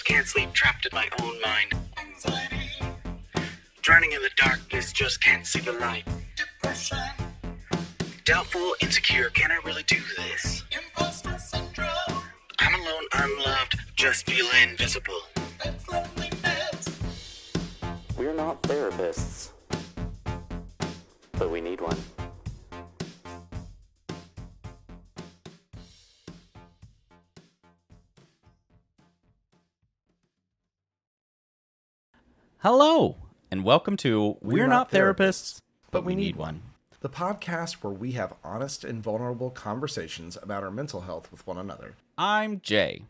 can't sleep, trapped in my own mind. Anxiety. Drowning in the darkness, just can't see the light. Depression. Doubtful, insecure, can I really do this? Imposter syndrome. I'm alone, unloved, just feel invisible. That's loneliness. We're not therapists, but we need one. Hello, and welcome to We're Not Therapists, but we need one. The podcast where we have honest and vulnerable conversations about our mental health with one another. I'm Jay.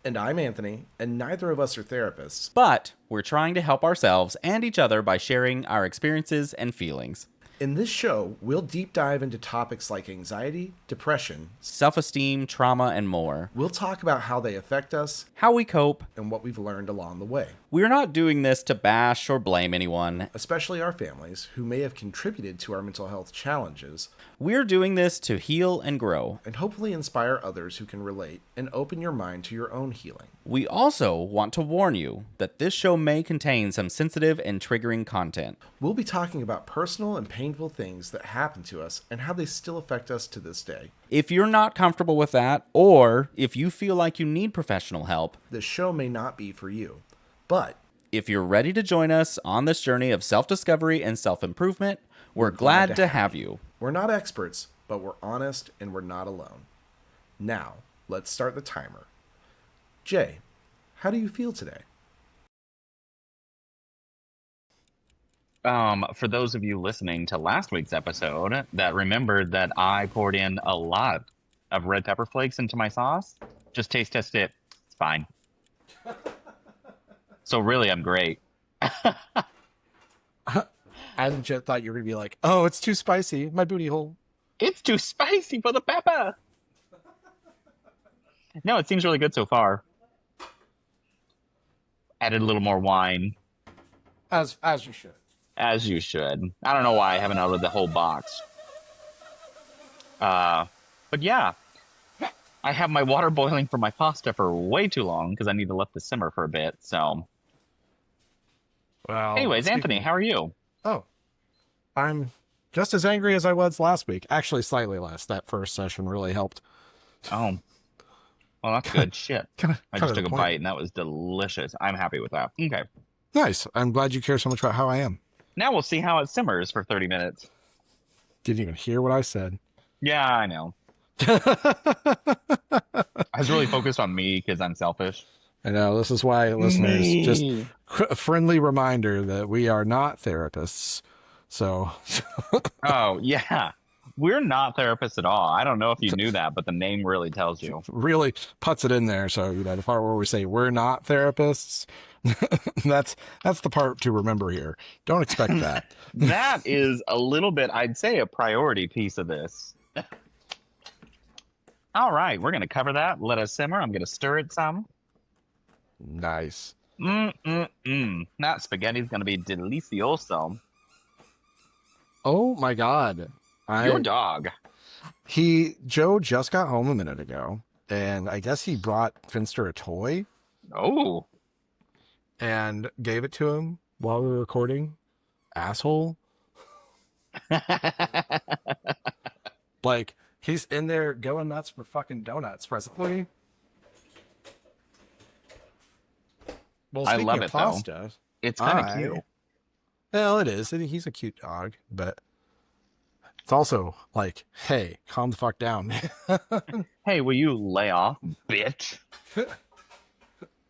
And I'm Anthony, and neither of us are therapists. But we're trying to help ourselves and each other by sharing our experiences and feelings. In this show, we'll deep dive into topics like anxiety, depression, self-esteem, trauma, and more. We'll talk about how they affect us, how we cope, and what we've learned along the way. We're not doing this to bash or blame anyone, especially our families who may have contributed to our mental health challenges. We're doing this to heal and grow, and hopefully inspire others who can relate and open your mind to your own healing. We also want to warn you that this show may contain some sensitive and triggering content. We'll be talking about personal and painful things that happen to us and how they still affect us to this day. If you're not comfortable with that, or if you feel like you need professional help, this show may not be for you. But if you're ready to join us on this journey of self-discovery and self-improvement, we're glad to have you. We're not experts, but we're honest and we're not alone. Now, let's start the timer. Jay, how do you feel today? For those of you listening to last week's episode that remembered that I poured in a lot of red pepper flakes into my sauce, just taste test it. It's fine. So really, I'm great. I legit thought you were going to be like, oh, it's too spicy. My booty hole. It's too spicy for the pepper. No, it seems really good so far. Added a little more wine. As you should. As you should. I don't know why I haven't ordered the whole box. But yeah. I have my water boiling for my pasta for way too long because I need to let this simmer for a bit, so. Well, anyways, Anthony, how are you? Oh, I'm just as angry as I was last week. Actually, slightly less. That first session really helped. Oh. Well, that's good shit. I just took a bite, and that was delicious. I'm happy with that. Okay. Nice. I'm glad you care so much about how I am. Now we'll see how it simmers for 30 minutes. Didn't even hear what I said. Yeah, I know. I was really focused on me because I'm selfish. I know. This is why, listeners, just a friendly reminder that we are not therapists. So. Oh, yeah. We're not therapists at all. I don't know if you knew that, but the name really tells you. Really puts it in there. So, the part where we say we're not therapists, that's the part to remember here. Don't expect that. That is a little bit, I'd say, a priority piece of this. All right, we're going to cover that. Let us simmer. I'm going to stir it some. Nice. That spaghetti's going to be delicioso. Oh, my God. Your dog. Joe just got home a minute ago, and I guess he brought Finster a toy. Oh. And gave it to him while we were recording. Asshole. Like, he's in there going nuts for fucking donuts presently. Well, I love it, pasta, though. It's kind of cute. Well, it is. He's a cute dog, but it's also like, hey, calm the fuck down. Hey, will you lay off, bitch?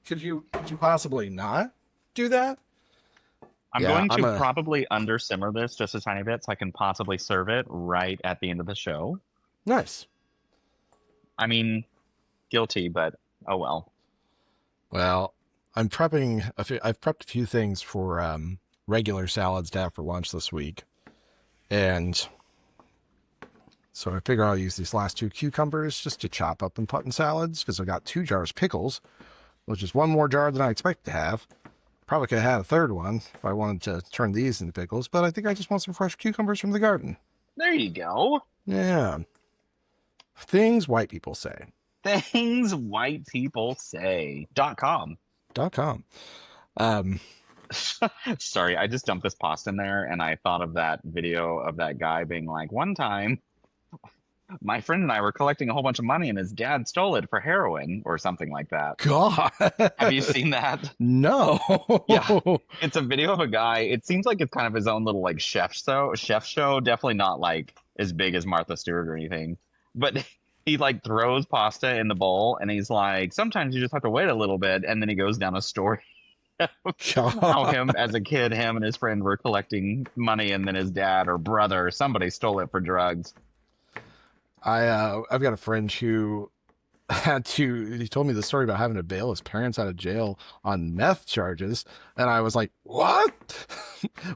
Could you possibly not do that? I'm going to probably under simmer this just a tiny bit so I can possibly serve it right at the end of the show. Nice. I mean, guilty, but oh well. Well, I've prepped a few things for regular salads to have for lunch this week. And so I figure I'll use these last 2 cucumbers just to chop up and put in salads because I got 2 jars of pickles, which is 1 more jar than I expect to have. Probably could have had a 3rd one if I wanted to turn these into pickles, but I think I just want some fresh cucumbers from the garden. There you go. Yeah. Things white people say. Things white people say. .com. unravel.com. Sorry, I just dumped this pasta in there, and I thought of that video of that guy being like, one time, my friend and I were collecting a whole bunch of money, and his dad stole it for heroin or something like that. God. Have you seen that? No. Yeah. It's a video of a guy. It seems like it's kind of his own little like chef show. Definitely not like as big as Martha Stewart or anything. But he like throws pasta in the bowl, and he's like, sometimes you just have to wait a little bit, and then he goes down a story. How him as a kid, him and his friend were collecting money, and then his dad or brother or somebody stole it for drugs. I've got a friend who he told me the story about having to bail his parents out of jail on meth charges, and I was like, what?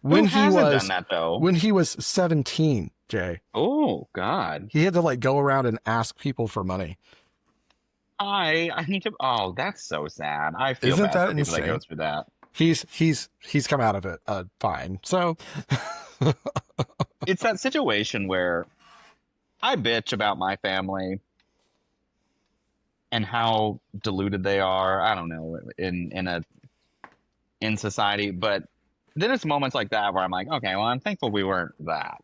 Who hasn't done that though? When he was 17, Jay. Oh God. He had to like go around and ask people for money. I need to. Oh, that's so sad. I feel Isn't bad that for people that insane? go through that. He's come out of it fine. So It's that situation where I bitch about my family and how deluded they are. I don't know, in society, but then it's moments like that where I'm like, okay, well, I'm thankful we weren't that.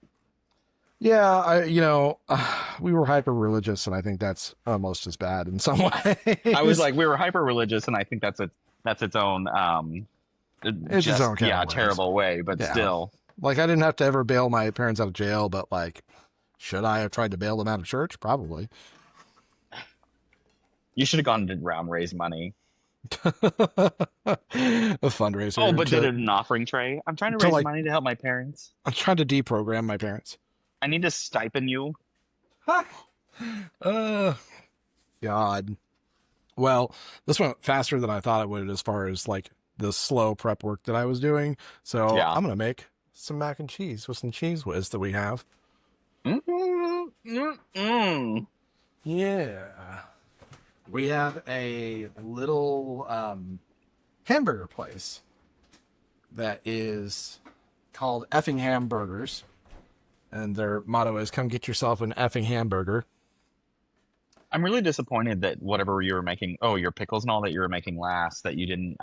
yeah, we were hyper religious, and I think that's almost as bad in some ways. I was like, we were hyper religious, and I think that's its own It's its own kind of ways. terrible way, but Yeah. still. Like, I didn't have to ever bail my parents out of jail, but like, should I have tried to bail them out of church? Probably. You should have gone around raise money. A fundraiser. Oh, but did an offering tray. I'm trying to raise money to help my parents. I'm trying to deprogram my parents. I need to stipend you. God. Well, this went faster than I thought it would as far as like the slow prep work that I was doing. So Yeah. I'm going to make some mac and cheese with some cheese whiz that we have. Yeah. We have a little hamburger place that is called Effing Hamburgers. And their motto is, come get yourself an effing hamburger. I'm really disappointed that whatever you were making, your pickles and all that you were making last, that you didn't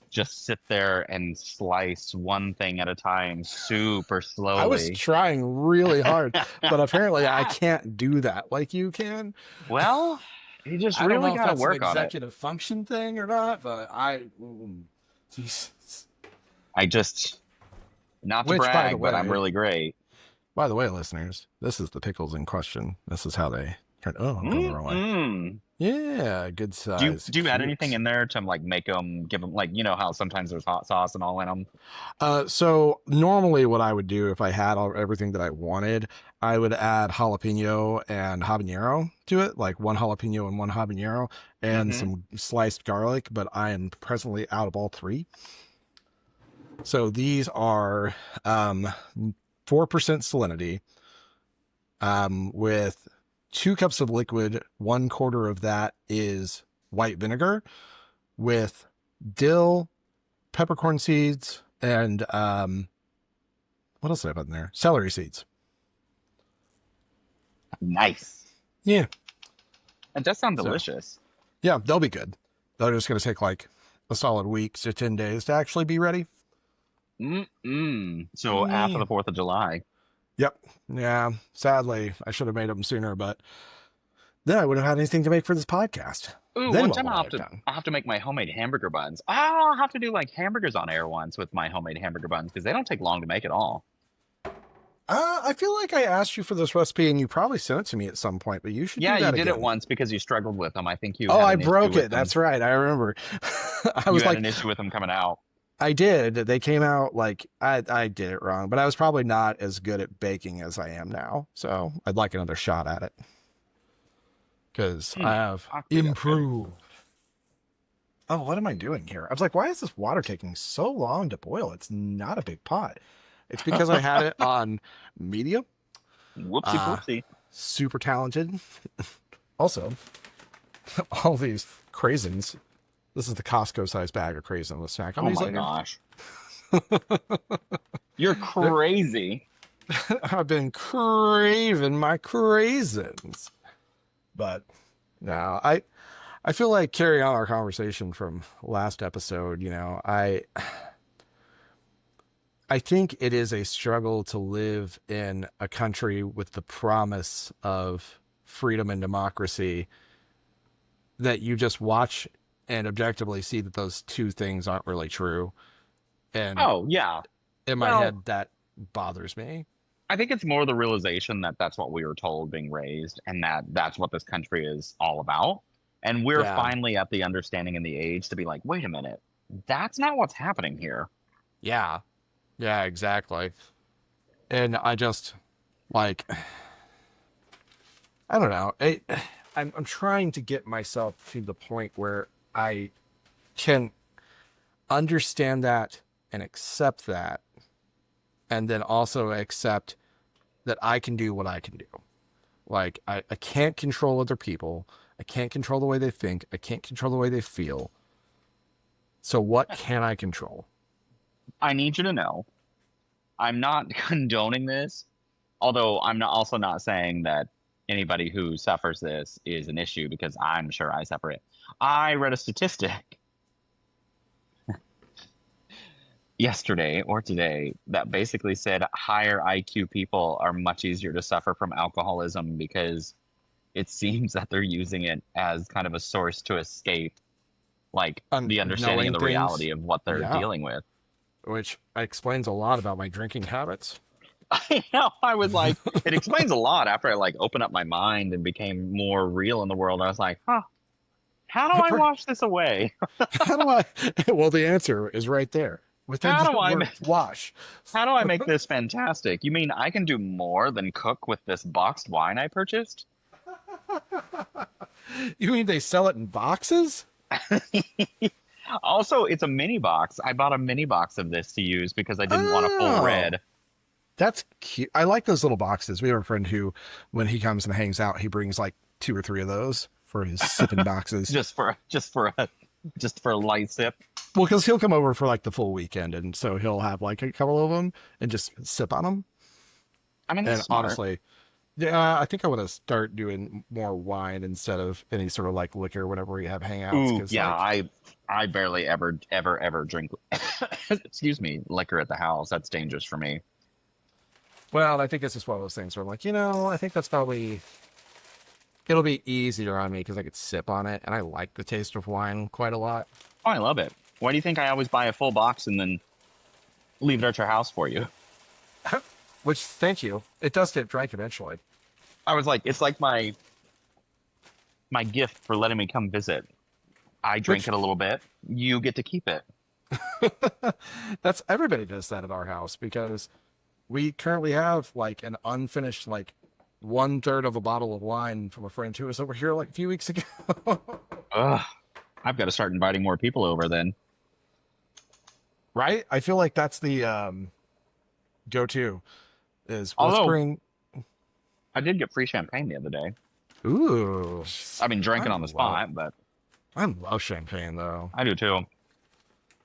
just sit there and slice one thing at a time super slowly. I was trying really hard, but apparently I can't do that like you can. Well, you just I don't know really if got to that's work an on it. executive function thing or not, but Jesus. I just, not to Which, by brag, the but I'm way- really great. By the way, listeners, this is the pickles in question. This is how they turn. Oh, I'm going the wrong way. Mm. Yeah, good size. Do you add cubes. anything in there to like make them, give them, like, you know how sometimes there's hot sauce and all in them? So normally what I would do if I had everything that I wanted, I would add jalapeno and habanero to it, like one jalapeno and one habanero and Mhm. some sliced garlic, but I am presently out of all three. So these are 4% salinity with 2 cups of liquid. 1/4 of that is white vinegar with dill, peppercorn seeds, and what else did I put in there? Celery seeds. Nice. Yeah. It does sound So- delicious. Yeah, they'll be good. They're just going to take like a solid week to 10 days to actually be ready. So after the 4th of July. Yep. Yeah. Sadly, I should have made them sooner, but then I wouldn't have had anything to make for this podcast. Ooh, Then one what time would I I'll have done? have to make my homemade hamburger buns. I'll have to do like hamburgers on air once with my homemade hamburger buns because they don't take long to make at all. I feel like I asked you for this recipe and you probably sent it to me at some point, but you should Yeah, do that you did again. it once because you struggled with them. I think you. Oh, had I an issue broke with it. them. That's right. I remember. I was You had like, an issue with them coming out. I did. They came out like I did it wrong, but I was probably not as good at baking as I am now. So I'd like another shot at it because I have Actually, that's good. improved. Oh, what am I doing here? I was like, why is this water taking so long to boil? It's not a big pot. It's because I had it on medium. Whoopsie whoopsie. Super talented. Also, all these craisins. This is the Costco size bag of craisins with snack. Oh my gosh. You're crazy. I've been craving my craisins. But no, I feel like carrying on our conversation from last episode, I think it is a struggle to live in a country with the promise of freedom and democracy that you just watch and objectively see that those two things aren't really true. And Oh, yeah. in my Well, head, that bothers me. I think it's more the realization that that's what we were told being raised, and that that's what this country is all about. And we're Yeah. finally at the understanding and the age to be like, wait a minute, that's not what's happening here. Yeah. Yeah, exactly. And I just like, I don't know. I'm trying to get myself to the point where I can understand that and accept that, and then also accept that I can do what I can do. Like, I can't control other people. I can't control the way they think. I can't control the way they feel. So what can I control? I need you to know, I'm not condoning this, although I'm also not saying that anybody who suffers this is an issue, because I'm sure I suffer it. I read a statistic yesterday or today that basically said higher IQ people are much easier to suffer from alcoholism because it seems that they're using it as kind of a source to escape, like, the understanding Knowing of the things. reality of what they're Yeah. dealing with. Which explains a lot about my drinking habits. I know. I was like, it explains a lot after I like opened up my mind and became more real in the world. I was like, huh, how do I wash this away? How do I? Well, the answer is right there. Within How the do I word wash. How do I make this fantastic? You mean I can do more than cook with this boxed wine I purchased? You mean they sell it in boxes? Also, it's a mini box. I bought a mini box of this to use because I didn't want a full Oh. red. That's cute. I like those little boxes. We have a friend who, when he comes and hangs out, he brings like 2 or 3 of those for his sipping boxes. just for a light sip. Well, because he'll come over for like the full weekend, and so he'll have like a couple of them and just sip on them. I mean, And that's smart. honestly, yeah, I think I want to start doing more wine instead of any sort of like liquor whenever we have hangouts. Ooh, 'Cause, yeah, like, I barely ever drink excuse me, liquor at the house. That's dangerous for me. well, I think it's just one of those things where I'm like, I think that's probably, it'll be easier on me because I could sip on it, and I like the taste of wine quite a lot. Oh, I love it. Why do you think I always buy a full box and then leave it at your house for you? Which, thank you. It does get drank eventually. I was like, it's like my gift for letting me come visit. I drink it a little bit. You get to keep it. That's everybody does that at our house because we currently have like an unfinished like 1/3 of a bottle of wine from a friend who was over here like a few weeks ago. Ugh. I've got to start inviting more people over then. Right? I feel like that's the go-to is let's Although- bring. I did get free champagne the other day. Ooh, I mean, drinking I on the love- spot, but I love champagne though. I do too.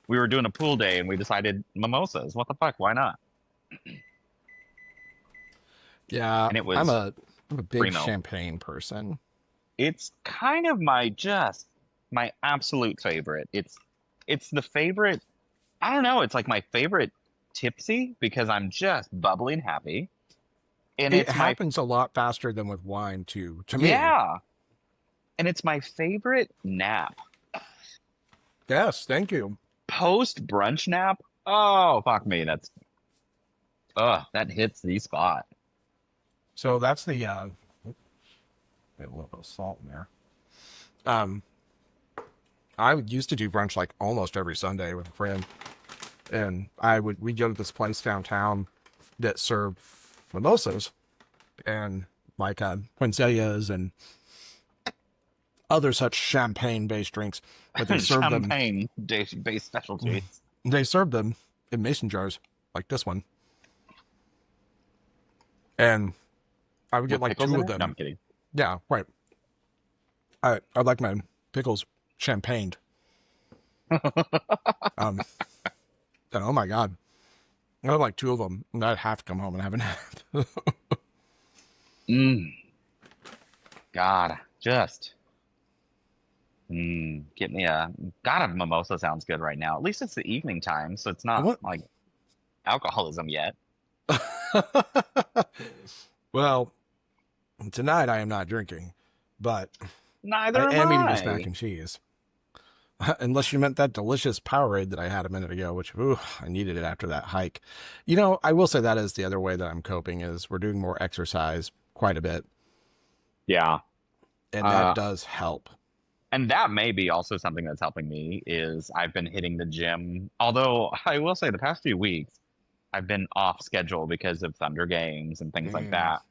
We were doing a pool day and we decided mimosas. What the fuck? Why not? Yeah, And it was I'm a big primo. champagne person. It's kind of my absolute favorite. It's the favorite. I don't know. It's like my favorite tipsy because I'm just bubbly and happy. And It it's my happens a lot faster than with wine too. To me, yeah. And it's my favorite nap. Yes, thank you. Post brunch nap. Oh, fuck me. That hits the spot. So that's the a little bit of salt in there. I used to do brunch like almost every Sunday with a friend, and we'd go to this place downtown that served mimosas and like poinsettias and other such champagne-based drinks, but they served them. Champagne-based specialties. They served them in mason jars like this one, and I would get like Pickles 2 in of it? them. No, I'm kidding. Yeah, right. I'd like my pickles champagned. And oh my god, I had like 2 of them, and I'd have to come home and have a nap. God, just Get me a God, a mimosa sounds good right now. At least it's the evening time, so it's not What? like alcoholism yet. Well, tonight I am not drinking, but I Neither am am eating this mac I. and cheese. Unless you meant that delicious Powerade that I had a minute ago, which I needed it after that hike. I will say that is the other way that I'm coping is we're doing more exercise quite a bit, Yeah. and that Uh, does help. and that may be also something that's helping me is I've been hitting the gym. Although I will say the past few weeks I've been off schedule because of Thunder games and things like Mm. that.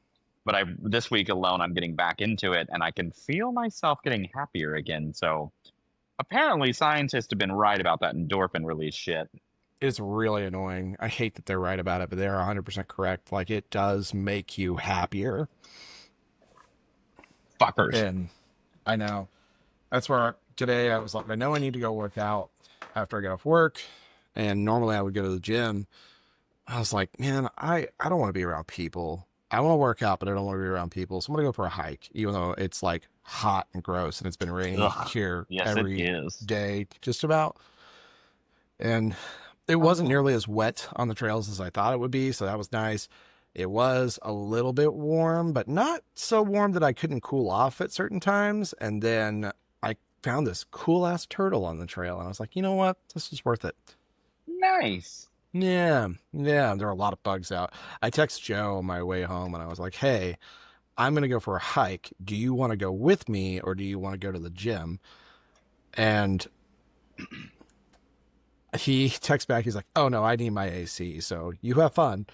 But I this week alone I'm getting back into it and I can feel myself getting happier again. So apparently scientists have been right about that endorphin release shit. It's really annoying. I hate that they're right about it, but they're 100% correct. Like, it does make you happier. Fuckers. And I know. That's where today I was like, I know I need to go work out after I get off work. And normally I would go to the gym. I was like, man, I don't want to be around people. I want to work out, but I don't want to be around people. So I'm going to go for a hike, even though it's like hot and gross and it's been raining Ugh. here Yes, it every is. day, just about. And it wasn't nearly as wet on the trails as I thought it would be. So that was nice. It was a little bit warm, but not so warm that I couldn't cool off at certain times. And then I found this cool ass turtle on the trail. And I was like, you know what? This is worth it. Nice. Yeah, yeah, there are a lot of bugs out. I text Joe on my way home and I was like, hey, I'm going to go for a hike. Do you want to go with me or do you want to go to the gym? And he texts back, he's like, oh no, I need my AC. So you have fun.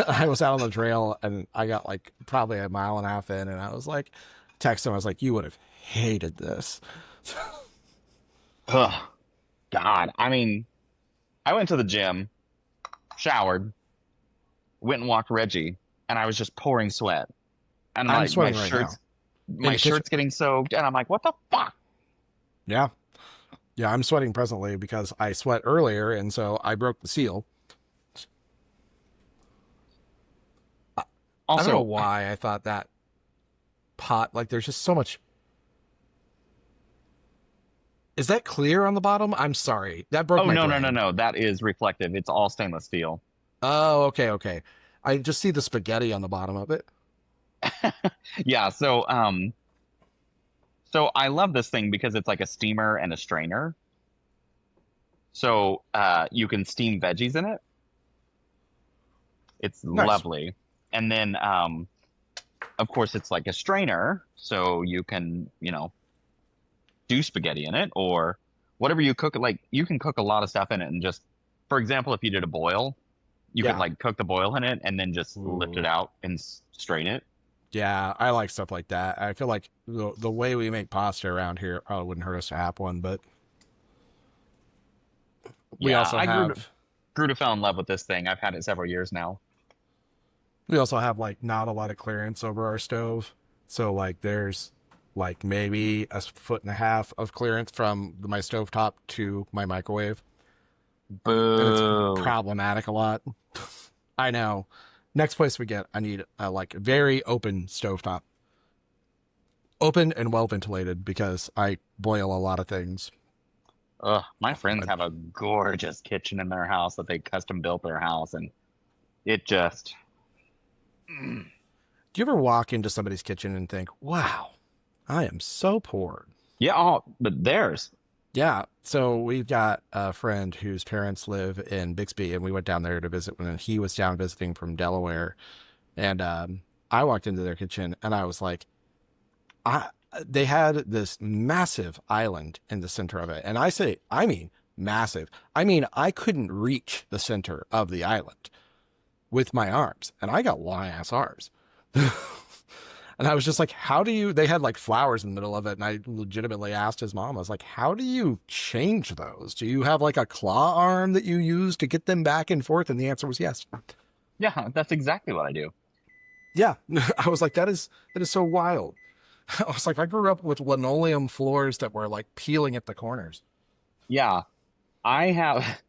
I was out on the trail and I got like probably a mile and a half in and I was like, text him, I was like, you would have hated this. Ugh. God. I mean, I went to the gym, showered, went and walked Reggie, and I was just pouring sweat. And I'm my sweating right shirt's now. my shirt's getting soaked, and I'm like, what the fuck? Yeah. Yeah, I'm sweating presently because I sweat earlier, and so I broke the seal. I don't know Also, why I thought that pot, like, there's just so much. Is that clear on the bottom? I'm sorry. That broke oh my no, no, no, brain. no. That is reflective. It's all stainless steel. Oh, okay, okay. I just see the spaghetti on the bottom of it. Yeah, so I love this thing because it's like a steamer and a strainer. So you can steam veggies in it. It's Nice. lovely. And then of course it's like a strainer, so you can, do spaghetti in it or whatever you cook. Like you can cook a lot of stuff in it and just, for example, if you did a boil, you could Yeah. like cook the boil in it and then just lift it Ooh. out and strain it. Yeah, I like stuff like that. I feel like the way we make pasta around here probably wouldn't hurt us to have one, but we Yeah, also I have grew to fell in love with this thing. I've had it several years now. we also have like not a lot of clearance over our stove. So like there's like maybe a foot and a half of clearance from my stovetop to my microwave. And it's Boo. problematic a lot. I know. Next place we get, I need a like very open stovetop. Open and well ventilated because I boil a lot of things. Ugh, my friends have a gorgeous kitchen in their house that they custom built their house, and it just, mm. Do you ever walk into somebody's kitchen and think, wow, I am so poor? Yeah. Oh, but theirs. Yeah. So we've got a friend whose parents live in Bixby, and we went down there to visit when he was down visiting from Delaware. And I walked into their kitchen and I was like, I they had this massive island in the center of it. And I mean massive. I mean, I couldn't reach the center of the island with my arms. And I got long ass arms. And I was just like, how do you, they had like flowers in the middle of it. And I legitimately asked his mom, I was like, how do you change those? Do you have like a claw arm that you use to get them back and forth? And the answer was yes. Yeah, that's exactly what I do. Yeah. I was like, that is so wild. I was like, I grew up with linoleum floors that were like peeling at the corners. Yeah, I have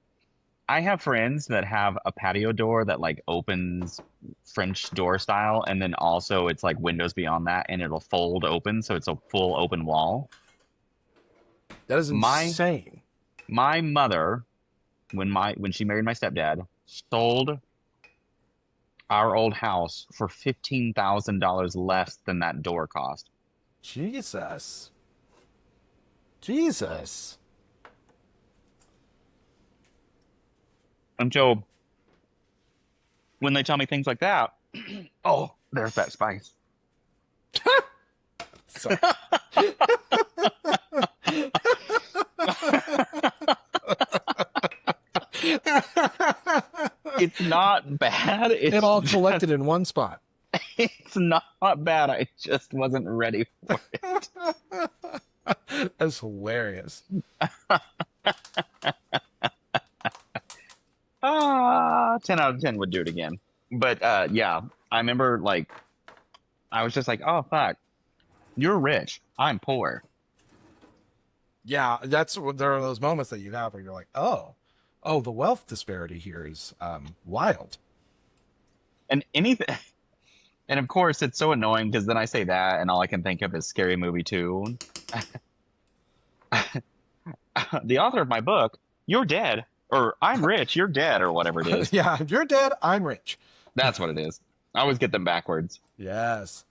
I have friends that have a patio door that like opens French door style, and then also it's like windows beyond that, and it'll fold open, so it's a full open wall. That is insane. My mother, when she married my stepdad, sold our old house for $15,000 less than that door cost. Jesus. And so when they tell me things like that, oh, there's that spice. Sorry. It's not bad. It all collected in one spot. It's not bad. I just wasn't ready for it. That's hilarious. 10 out of 10 would do it again. But yeah, I remember like I was just like, oh fuck, you're rich, I'm poor. Yeah, there are those moments that you have where you're like, oh, the wealth disparity here is wild. And anything, and of course it's so annoying because then I say that and all I can think of is Scary Movie 2. The author of my book, you're dead, or I'm rich, you're dead, or whatever it is. Yeah, if you're dead, I'm rich. That's what it is. I always get them backwards. Yes.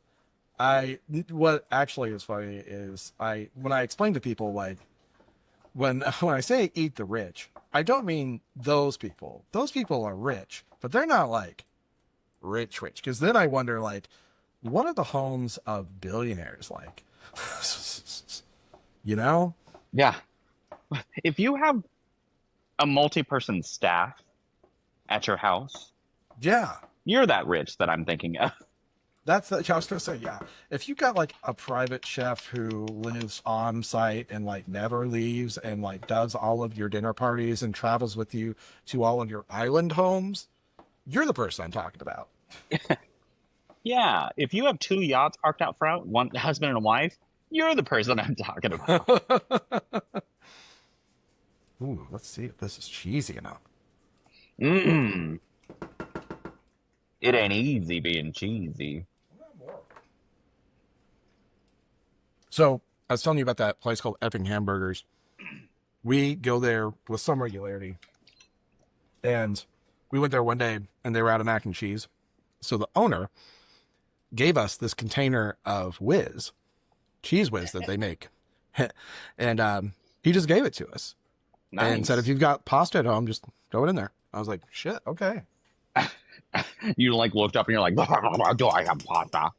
What actually is funny is when I explain to people, like, when I say eat the rich, I don't mean those people. Those people are rich, but they're not like rich. Because then I wonder, like, what are the homes of billionaires like? You know? Yeah. If you have a multi-person staff at your house, Yeah. you're that rich that I'm thinking of. I was going to say, yeah. If you got like a private chef who lives on site and like never leaves and like does all of your dinner parties and travels with you to all of your island homes, you're the person I'm talking about. Yeah. If you have 2 yachts parked out front, one husband and a wife, you're the person I'm talking about. Ooh, let's see if this is cheesy enough. Mm. It ain't easy being cheesy. So I was telling you about that place called Epping Hamburgers. We go there with some regularity. And we went there one day and they were out of mac and cheese. So the owner gave us this container of whiz, cheese whiz that they make. And he just gave it to us. Nice. And said, if you've got pasta at home, just throw it in there. I was like, shit, okay. You like looked up and you're like, do I have pasta?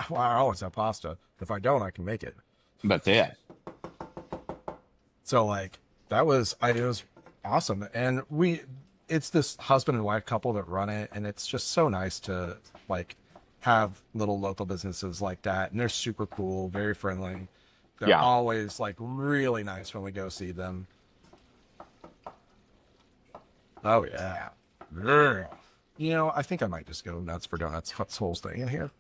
Well, I always have pasta. If I don't, I can make it. That's it. So like it was awesome. And it's this husband and wife couple that run it. And it's just so nice to like have little local businesses like that. And they're super cool, very friendly. They're always like really nice when we go see them. Oh yeah. You know, I think I might just go nuts for donuts. This whole thing in here.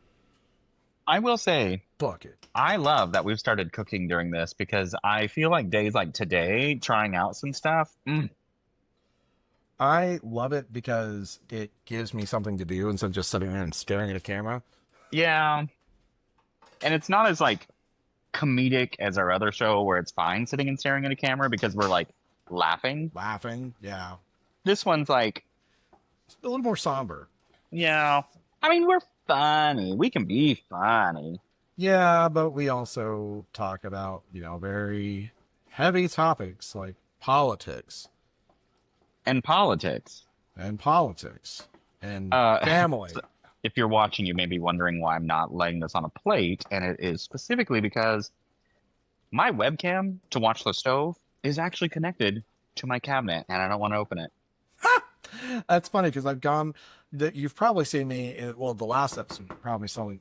I will say, Book it. I love that we've started cooking during this because I feel like days like today, trying out some stuff. I love it because it gives me something to do instead of just sitting there and staring at a camera. Yeah. And it's not as like comedic as our other show where it's fine sitting and staring at a camera because we're like laughing. Yeah. This one's like, It's a little more somber. yeah. I mean, we're funny. We can be funny. Yeah, but we also talk about, very heavy topics like politics And politics. and family. So if you're watching, you may be wondering why I'm not laying this on a plate, and it is specifically because my webcam to watch the stove is actually connected to my cabinet, and I don't want to open it. That's funny because you've probably seen me the last episode, probably saw me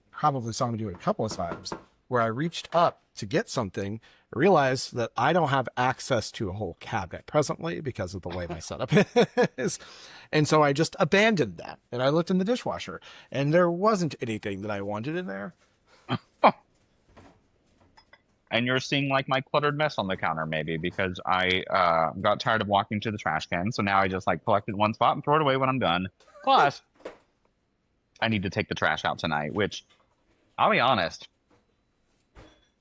do it a couple of times where I reached up to get something, realized that I don't have access to a whole cabinet presently because of the way my setup is. And so I just abandoned that and I looked in the dishwasher and there wasn't anything that I wanted in there. And you're seeing like my cluttered mess on the counter maybe because I got tired of walking to the trash can. So now I just like collect it in one spot and throw it away when I'm done. Plus, I need to take the trash out tonight, which I'll be honest,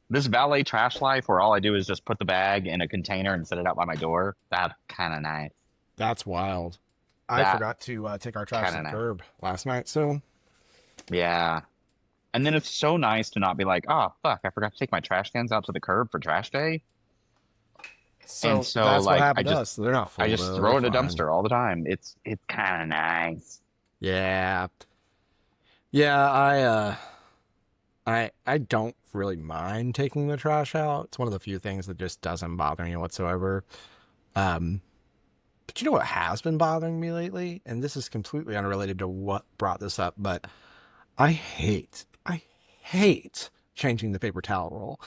This valet trash life where all I do is just put the bag in a container and set it out by my door. That's kind of nice. That's wild. I That forgot to take our trash to kind the of nice. curb last night, so Yeah. And then it's so nice to not be like, oh, fuck, I forgot to take my trash cans out to the curb for trash day. And so that's what like happened to us. They're not full. I just throw it in a dumpster all the time. It's kind of nice. Yeah. Yeah, I don't really mind taking the trash out. It's one of the few things that just doesn't bother me whatsoever. But you know what has been bothering me lately? And this is completely unrelated to what brought this up, but I hate changing the paper towel roll.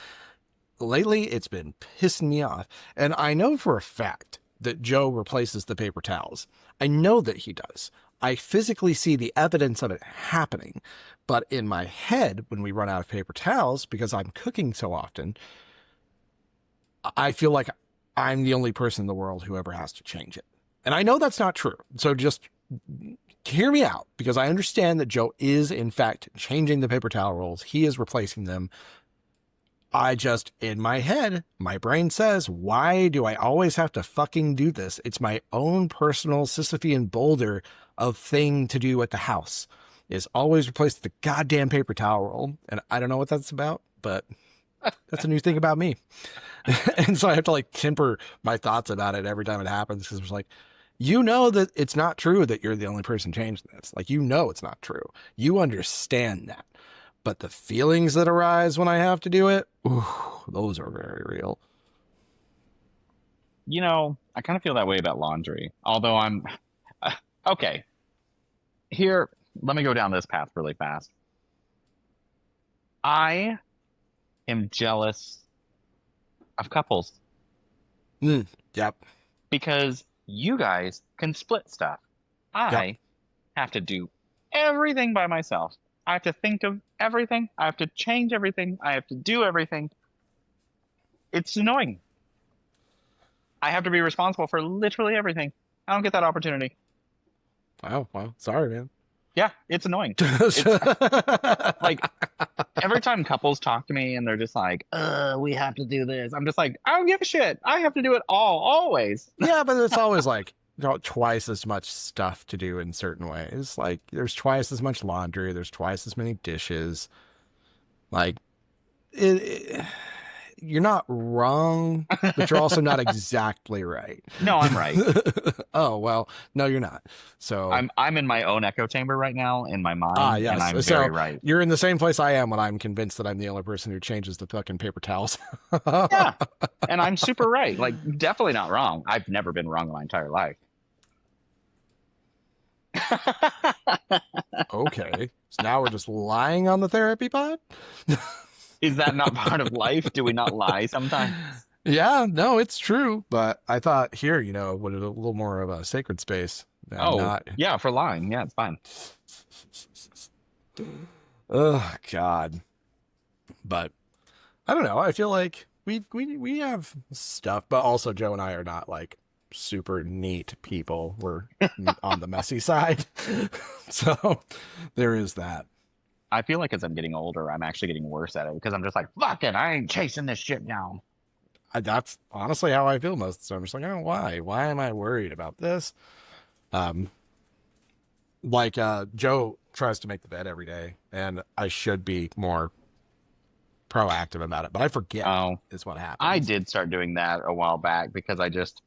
Lately, it's been pissing me off. And I know for a fact that Joe replaces the paper towels. I know that he does. I physically see the evidence of it happening. But in my head, when we run out of paper towels, because I'm cooking so often, I feel like I'm the only person in the world who ever has to change it. And I know that's not true. So just hear me out, because I understand that Joe is, in fact, changing the paper towel rolls. He is replacing them. I just, in my head, my brain says, why do I always have to fucking do this? It's my own personal Sisyphean boulder of thing to do at the house, is always replace the goddamn paper towel roll. And I don't know what that's about, but that's a new thing about me. And so I have to like temper my thoughts about it every time it happens, because it's like, you know that it's not true that you're the only person changing this. Like, you know it's not true. You understand that. But the feelings that arise when I have to do it, ooh, those are very real. You know, I kind of feel that way about laundry. Although I'm okay. Here, let me go down this path really fast. I am jealous of couples Yep. because you guys can split stuff. I Yep. have to do everything by myself. I have to think of everything. I have to change everything. I have to do everything. It's annoying. I have to be responsible for literally everything. I don't get that opportunity. Oh, well, sorry, man. Yeah, it's annoying. It's like every time couples talk to me and they're just like, we have to do this. I'm just like, I don't give a shit. I have to do it all, always. Yeah, but it's always like, you know, twice as much stuff to do in certain ways. Like, there's twice as much laundry. There's twice as many dishes. Like, you're not wrong, but you're also not exactly right. No, I'm right. Oh, well, no, you're not. So I'm in my own echo chamber right now in my mind, yes. and I'm So very right. you're in the same place I am when I'm convinced that I'm the only person who changes the fucking paper towels. Yeah, and I'm super right. Like, definitely not wrong. I've never been wrong in my entire life. Okay. So now we're just lying on the therapy pod? Is that not part of life? Do we not lie sometimes? Yeah, no, it's true. But I thought here, you know, would a little more of a sacred space. Oh, Not... yeah, for lying. Yeah, it's fine. Oh, God. But I don't know. I feel like we have stuff, but also Joe and I are not like super neat people. We're on the messy side. So there is that. I feel like as I'm getting older, I'm actually getting worse at it because I'm just like, fuck it, I ain't chasing this shit down. That's honestly how I feel most of the time. I'm just like, oh, why? Why am I worried about this? Joe tries to make the bed every day, and I should be more proactive about it, but I forget is what happens. I did start doing that a while back because I don't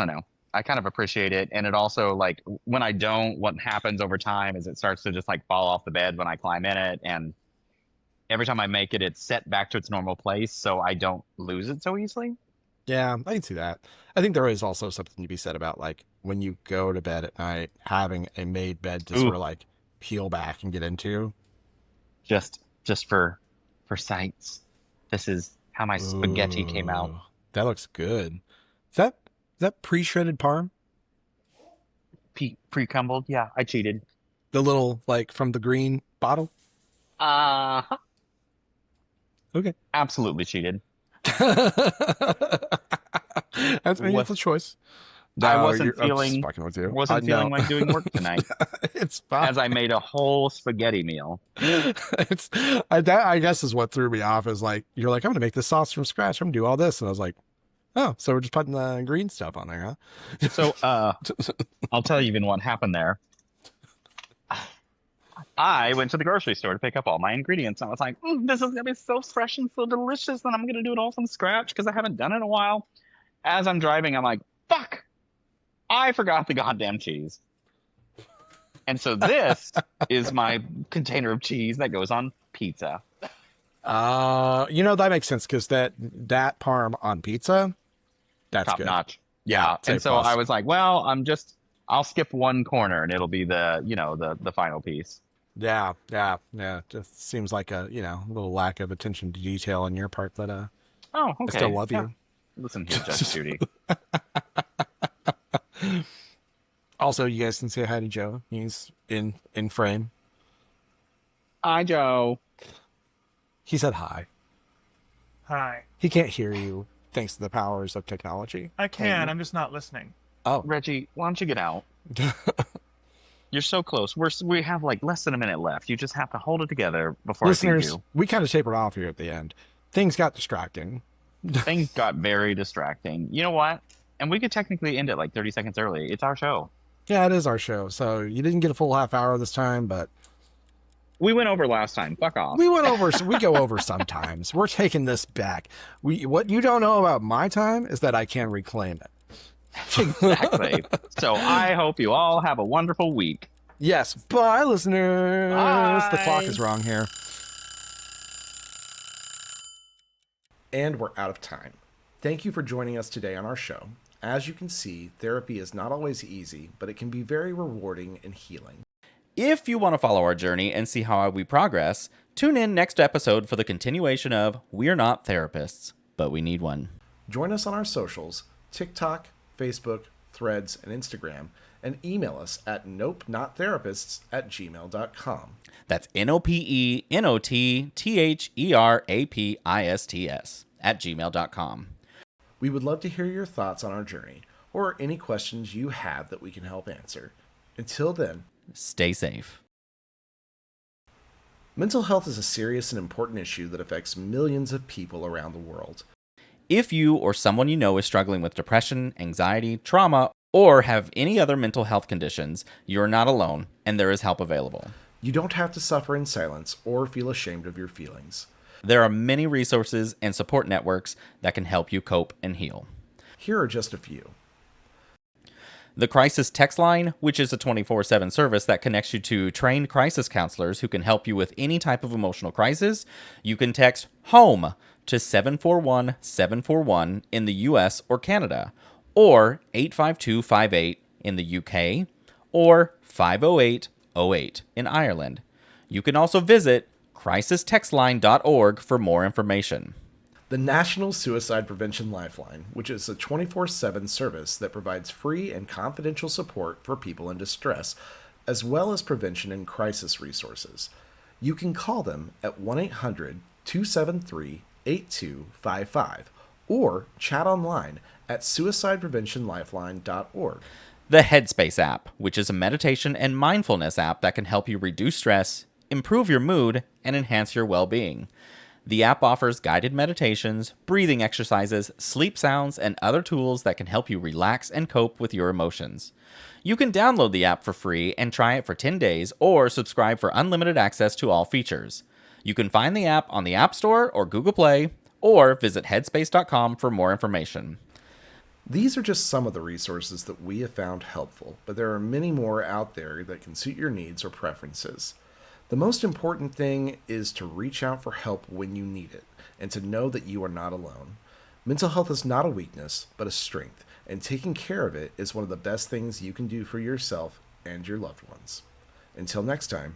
know. I kind of appreciate it. And it also, like, when I don't, what happens over time is it starts to just like fall off the bed when I climb in it. And every time I make it, it's set back to its normal place. So I don't lose it so easily. Yeah, I can see that. I think there is also something to be said about like when you go to bed at night, having a made bed to sort of like peel back and get into. Just for sights. This is how my spaghetti came out. That looks good. Is that pre-shredded parm? Pre-cumbled? Yeah, I cheated. The little, like, from the green bottle? Okay. Absolutely cheated. That's a choice. I No, wasn't I'm just feeling fucking with you. wasn't No. feeling like doing work tonight, It's fine. as I made a whole spaghetti meal. It's that I guess is what threw me off is like you're like I'm gonna make this sauce from scratch. I'm gonna do all this, and I was like, oh, so we're just putting the green stuff on there, huh? So, I'll tell you even what happened there. I went to the grocery store to pick up all my ingredients. And I was like, this is gonna be so fresh and so delicious, and I'm gonna do it all from scratch because I haven't done it in a while. As I'm driving, I'm like, fuck, I forgot the goddamn cheese. And so this is my container of cheese that goes on pizza. That makes sense because that parm on pizza, that's Top good. notch. Yeah. Say And so plus. I was like, well, I'll skip one corner and it'll be the final piece. Yeah. Just seems like a little lack of attention to detail on your part, but Oh, I okay. still love Yeah. you. Listen here, Judge Judy. Also, you guys can say hi to Joe. He's in frame. Hi, Joe. He said hi. Hi. He can't hear you thanks to the powers of technology. I can. I'm just not listening. Oh, Reggie, why don't you get out? You're so close. We have like less than a minute left. You just have to hold it together before I see listeners, you. we kind of tapered off here at the end. Things got distracting. Things got very distracting. You know what? And we could technically end it like 30 seconds early. It's our show. Yeah, it is our show. So you didn't get a full half hour this time, but We went over last time. Fuck off. we went over. We go over sometimes. We're taking this back. What you don't know about my time is that I can reclaim it. Exactly. So I hope you all have a wonderful week. Yes. Bye, listeners. The clock is wrong here. And we're out of time. Thank you for joining us today on our show. As you can see, therapy is not always easy, but it can be very rewarding and healing. If you want to follow our journey and see how we progress, tune in next episode for the continuation of We're Not Therapists, but We Need One. Join us on our socials, TikTok, Facebook, Threads, and Instagram, and email us at nopenotttherapists@gmail.com. That's NOPENOTTHERAPISTS @gmail.com. We would love to hear your thoughts on our journey, or any questions you have that we can help answer. Until then, Stay safe. mental health is a serious and important issue that affects millions of people around the world. If you or someone you know is struggling with depression, anxiety, trauma, or have any other mental health conditions, you're not alone, and there is help available. You don't have to suffer in silence or feel ashamed of your feelings. There are many resources and support networks that can help you cope and heal. Here are just a few. The Crisis Text Line, which is a 24/7 service that connects you to trained crisis counselors who can help you with any type of emotional crisis. You can text HOME to 741-741 in the US or Canada, or 85258 in the UK, or 50808 in Ireland. You can also visit crisistextline.org for more information. The National Suicide Prevention Lifeline, which is a 24/7 service that provides free and confidential support for people in distress, as well as prevention and crisis resources. You can call them at 1-800-273-8255 or chat online at suicidepreventionlifeline.org. The Headspace app, which is a meditation and mindfulness app that can help you reduce stress, improve your mood, and enhance your well-being. The app offers guided meditations, breathing exercises, sleep sounds, and other tools that can help you relax and cope with your emotions. You can download the app for free and try it for 10 days or subscribe for unlimited access to all features. You can find the app on the App Store or Google Play, or visit headspace.com for more information. These are just some of the resources that we have found helpful, but there are many more out there that can suit your needs or preferences. The most important thing is to reach out for help when you need it, and to know that you are not alone. Mental health is not a weakness, but a strength, and taking care of it is one of the best things you can do for yourself and your loved ones. Until next time,